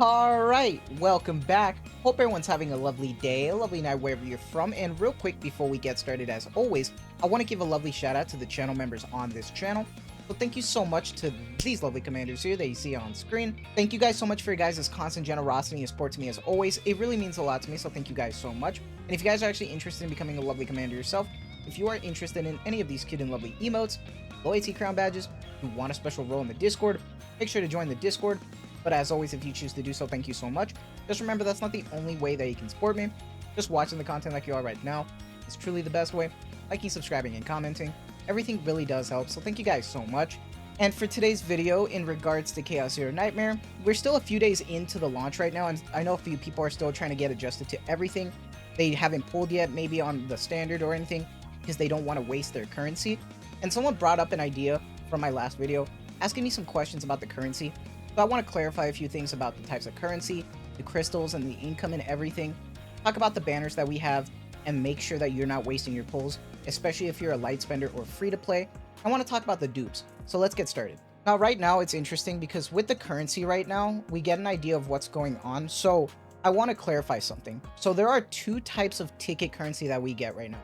Alright, welcome back. Hope everyone's having a lovely day, a lovely night wherever you're from. And real quick before we get started, as always, I want to give a lovely shout out to the channel members on this channel. So thank you so much to these lovely commanders here that you see on screen. Thank you guys so much for your guys' constant generosity and support to me as always. It really means a lot to me, so thank you guys so much. And if you guys are actually interested in becoming a lovely commander yourself, if you are interested in any of these cute and lovely emotes, loyalty crown badges, you want a special role in the Discord, make sure to join the Discord. But as always, if you choose to do so, thank you so much. Just remember, that's not the only way that you can support me. Just watching the content like you are right now is truly the best way. Liking, subscribing, and commenting. Everything really does help, so thank you guys so much. And for today's video, in regards to Chaos Zero Nightmare, we're still a few days into the launch right now, and I know a few people are still trying to get adjusted to everything. They haven't pulled yet, maybe on the standard or anything, because they don't want to waste their currency. And someone brought up an idea from my last video, asking me some questions about the currency. So I want to clarify a few things about the types of currency, the crystals, and the income and everything. Talk about the banners that we have, and make sure that you're not wasting your pulls, especially if you're a light spender or free to play. I want to talk about the dupes, so let's get started. Now right now it's interesting because with the currency right now, we get an idea of what's going on. So I want to clarify something. So there are two types of ticket currency that we get right now.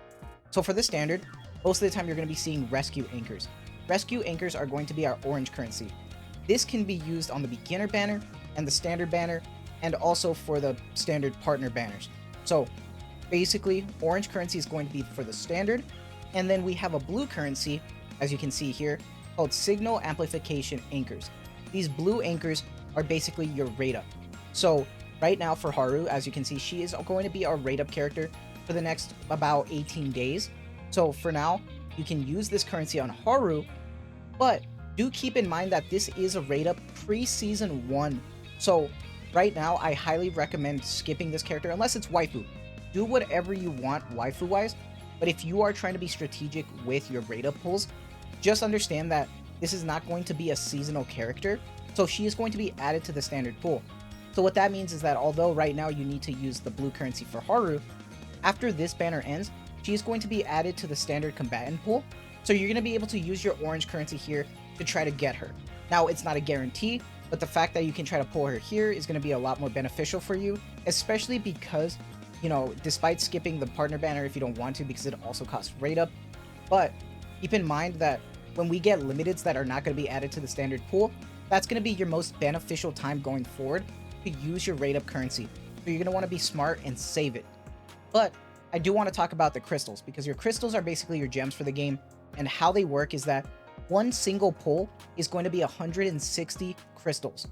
So for the standard, most of the time you're going to be seeing rescue anchors. Rescue anchors are going to be our orange currency. This can be used on the beginner banner and the standard banner, and also for the standard partner banners. So basically, orange currency is going to be for the standard, and then we have a blue currency, as you can see here, called signal amplification anchors. These blue anchors are basically your rate up. So right now for Haru, as you can see, she is going to be our rate up character for the next about 18 days. So for now, you can use this currency on Haru, but do keep in mind that this is a rate up pre-season 1. So right now, I highly recommend skipping this character unless it's waifu. Do whatever you want waifu wise, but if you are trying to be strategic with your rate up pulls, just understand that this is not going to be a seasonal character. So she is going to be added to the standard pool. So what that means is that although right now you need to use the blue currency for Haru, after this banner ends, she is going to be added to the standard combatant pool. So you're going to be able to use your orange currency here to try to get her. Now, it's not a guarantee, but the fact that you can try to pull her here is going to be a lot more beneficial for you, especially because, you know, despite skipping the partner banner if you don't want to, because it also costs rate up, but keep in mind that when we get limiteds that are not going to be added to the standard pool, that's going to be your most beneficial time going forward to use your rate up currency. So you're going to want to be smart and save it. But I do want to talk about the crystals, because your crystals are basically your gems for the game, and how they work is that one single pull is going to be 160 crystals,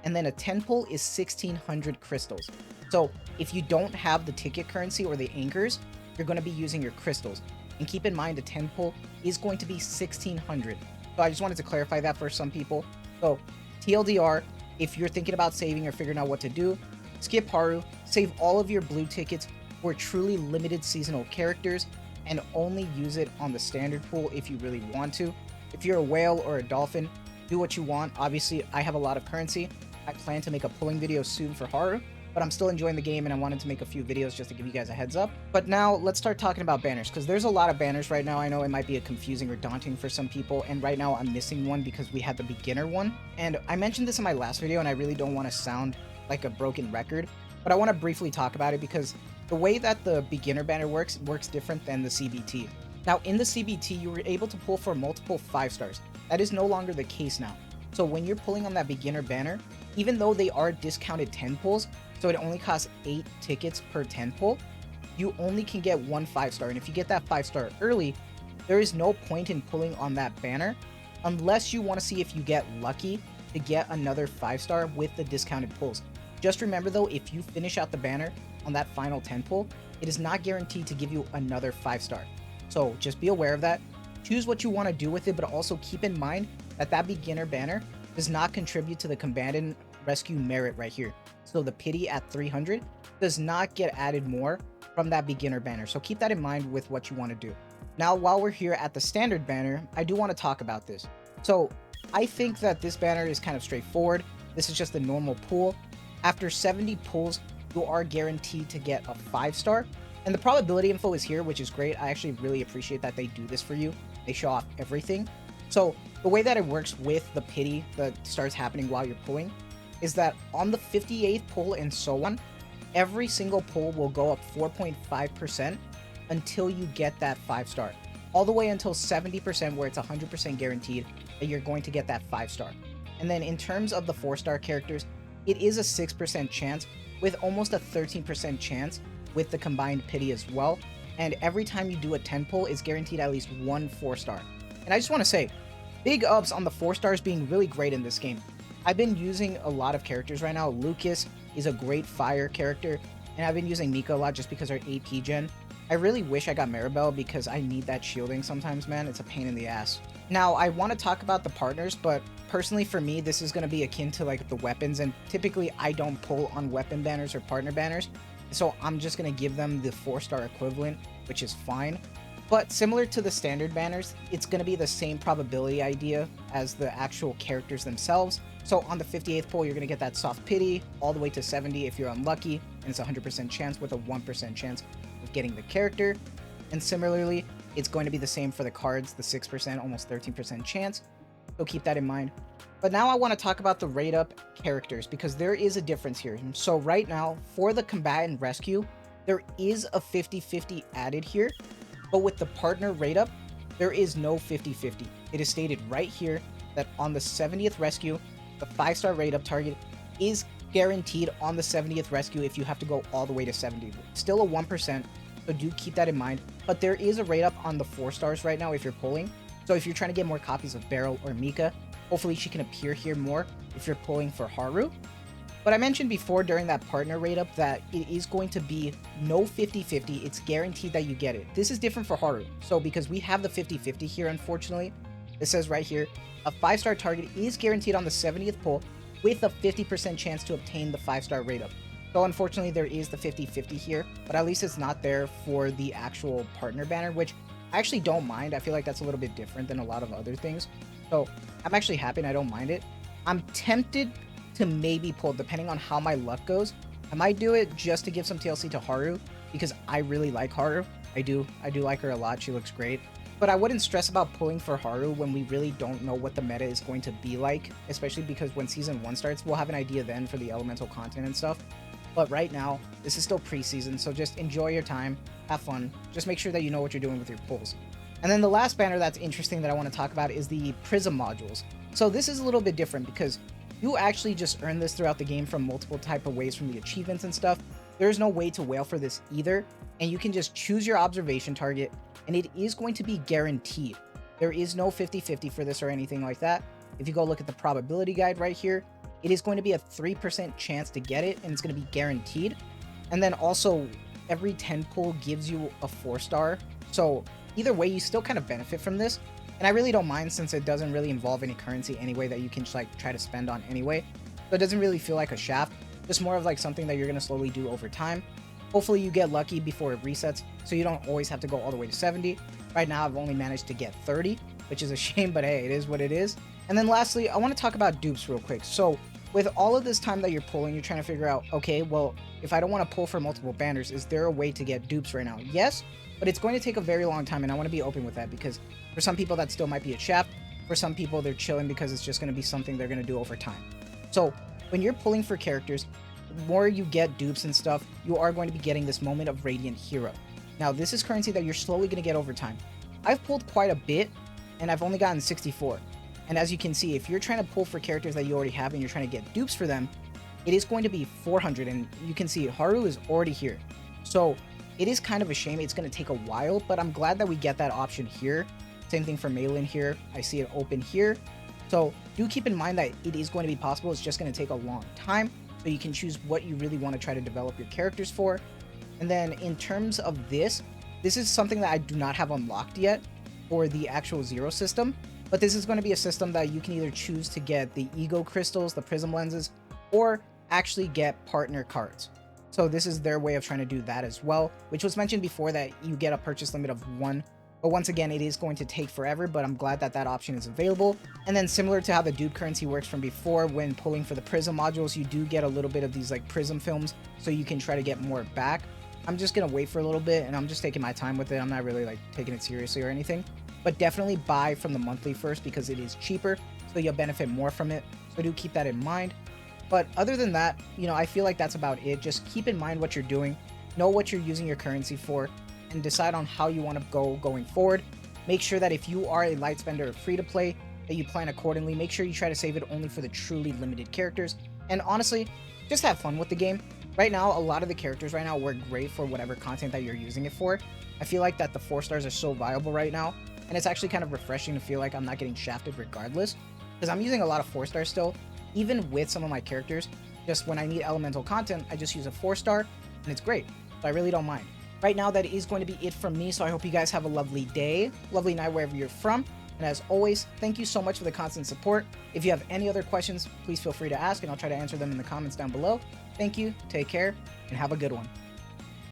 and then a 10 pull is 1600 crystals. So if you don't have the ticket currency or the anchors, you're going to be using your crystals. And keep in mind, a 10 pull is going to be 1600. So I just wanted to clarify that for some people. So TLDR, if you're thinking about saving or figuring out what to do, skip Haru, save all of your blue tickets for truly limited seasonal characters, and only use it on the standard pool if you really want to. If you're a whale or a dolphin, do what you want. Obviously, I have a lot of currency. I plan to make a pulling video soon for Haru, but I'm still enjoying the game and I wanted to make a few videos just to give you guys a heads up. But now let's start talking about banners, because there's a lot of banners right now. I know it might be confusing or daunting for some people, and right now I'm missing one because we had the beginner one. And I mentioned this in my last video, and I really don't want to sound like a broken record, but I want to briefly talk about it because the way that the beginner banner works different than the CBT. Now, in the CBT, you were able to pull for multiple 5 stars. That is no longer the case now. So when you're pulling on that beginner banner, even though they are discounted 10 pulls, so it only costs 8 tickets per 10 pull, you only can get 1 5-star. And if you get that 5-star early, there is no point in pulling on that banner unless you want to see if you get lucky to get another 5-star with the discounted pulls. Just remember though, if you finish out the banner on that final 10 pull, it is not guaranteed to give you another 5-star. So just be aware of that. Choose what you want to do with it, but also keep in mind that that beginner banner does not contribute to the combatant rescue merit right here. So the pity at 300 does not get added more from that beginner banner. So keep that in mind with what you want to do. Now, while we're here at the standard banner, I do want to talk about this. So I think that this banner is kind of straightforward. This is just a normal pull. After 70 pulls, you are guaranteed to get a 5-star. And the probability info is here, which is great. I actually really appreciate that they do this for you. They show off everything. So the way that it works with the pity that starts happening while you're pulling is that on the 58th pull and so on, every single pull will go up 4.5% until you get that 5-star. All the way until 70% where it's 100% guaranteed that you're going to get that 5-star. And then in terms of the 4-star characters, it is a 6% chance with almost a 13% chance with the combined pity as well. And every time you do a 10 pull, it's guaranteed at least one 4-star. And I just want to say, big ups on the 4-stars being really great in this game. I've been using a lot of characters right now. Lucas is a great fire character, and I've been using Mika a lot just because her AP gen. I really wish I got Maribel because I need that shielding sometimes, man. It's a pain in the ass. Now, I want to talk about the partners, but personally for me, this is going to be akin to like the weapons, and typically I don't pull on weapon banners or partner banners, so I'm just going to give them the 4-star equivalent, which is fine. But similar to the standard banners, it's going to be the same probability idea as the actual characters themselves. So on the 58th pull, you're going to get that soft pity all the way to 70 if you're unlucky, and it's a 100% chance with a 1% chance of getting the character. And similarly, it's going to be the same for the cards, the 6%, almost 13% chance. So keep that in mind. But now I want to talk about the rate up characters because there is a difference here. So right now, for the combatant rescue, there is a 50-50 added here. But with the partner rate up, there is no 50-50. It is stated right here that on the 70th rescue, the 5-star rate up target is guaranteed on the 70th rescue if you have to go all the way to 70. Still a 1%, so do keep that in mind. But there is a rate up on the 4-stars right now if you're pulling. So if you're trying to get more copies of Beryl or Mika, hopefully she can appear here more if you're pulling for Haru. But I mentioned before during that partner rate up that it is going to be no 50-50. It's guaranteed that you get it. This is different for Haru. So because we have the 50-50 here, unfortunately, it says right here, a 5-star target is guaranteed on the 70th pull with a 50% chance to obtain the 5-star rate up. So unfortunately, there is the 50-50 here, but at least it's not there for the actual partner banner, which I actually don't mind. I feel like that's a little bit different than a lot of other things. So I'm actually happy and I don't mind it. I'm tempted to maybe pull, depending on how my luck goes. I might do it just to give some TLC to Haru because I really like Haru. I do like her a lot. She looks great. But I wouldn't stress about pulling for Haru when we really don't know what the meta is going to be like, especially because when Season 1 starts, we'll have an idea then for the elemental content and stuff. But right now, this is still preseason, so just enjoy your time, have fun, just make sure that you know what you're doing with your pulls. And then the last banner that's interesting that I want to talk about is the Prism modules. So this is a little bit different because you actually just earn this throughout the game from multiple type of ways from the achievements and stuff. There's no way to whale for this either, and you can just choose your observation target, and it is going to be guaranteed. There is no 50-50 for this or anything like that. If you go look at the probability guide right here, it is going to be a 3% chance to get it, and it's going to be guaranteed. And then also, every 10 pull gives you a 4-star. So either way, you still kind of benefit from this. And I really don't mind since it doesn't really involve any currency anyway that you can just like try to spend on anyway. So it doesn't really feel like a shaft. Just more of like something that you're going to slowly do over time. Hopefully you get lucky before it resets, so you don't always have to go all the way to 70. Right now, I've only managed to get 30, which is a shame, but hey, it is what it is. And then lastly, I want to talk about dupes real quick. So with all of this time that you're pulling, you're trying to figure out, okay, well, if I don't want to pull for multiple banners, is there a way to get dupes right now? Yes, but it's going to take a very long time, and I want to be open with that because for some people that still might be a shaft. For some people, they're chilling because it's just going to be something they're going to do over time. So when you're pulling for characters, the more you get dupes and stuff, you are going to be getting this moment of Radiant Hero. Now, this is currency that you're slowly going to get over time. I've pulled quite a bit, and I've only gotten 64. And as you can see, if you're trying to pull for characters that you already have and you're trying to get dupes for them, it is going to be 400. And you can see Haru is already here. So it is kind of a shame. It's going to take a while, but I'm glad that we get that option here. Same thing for Maylin here. I see it open here. So do keep in mind that it is going to be possible. It's just going to take a long time. So you can choose what you really want to try to develop your characters for. And then in terms of this is something that I do not have unlocked yet for the actual Zero system. But this is going to be a system that you can either choose to get the Ego Crystals, the Prism Lenses, or actually get partner cards. So this is their way of trying to do that as well, which was mentioned before that you get a purchase limit of 1. But once again, it is going to take forever, but I'm glad that that option is available. And then similar to how the dupe currency works from before, when pulling for the Prism modules, you do get a little bit of these like Prism films, so you can try to get more back. I'm just going to wait for a little bit, and I'm just taking my time with it. I'm not really like taking it seriously or anything. But definitely buy from the monthly first because it is cheaper, so you'll benefit more from it. So do keep that in mind. But other than that, you know, I feel like that's about it. Just keep in mind what you're doing, know what you're using your currency for, and decide on how you want to go going forward. Make sure that if you are a light spender or free to play, that you plan accordingly. Make sure you try to save it only for the truly limited characters. And honestly, just have fun with the game. Right now, a lot of the characters right now work great for whatever content that you're using it for. I feel like that the 4 stars are so viable right now, and it's actually kind of refreshing to feel like I'm not getting shafted regardless, because I'm using a lot of 4 stars still, even with some of my characters. Just when I need elemental content, I just use a 4 star, and it's great, so I really don't mind. Right now, that is going to be it from me, so I hope you guys have a lovely day, lovely night wherever you're from. And as always, thank you so much for the constant support. If you have any other questions, please feel free to ask, and I'll try to answer them in the comments down below. Thank you, take care, and have a good one.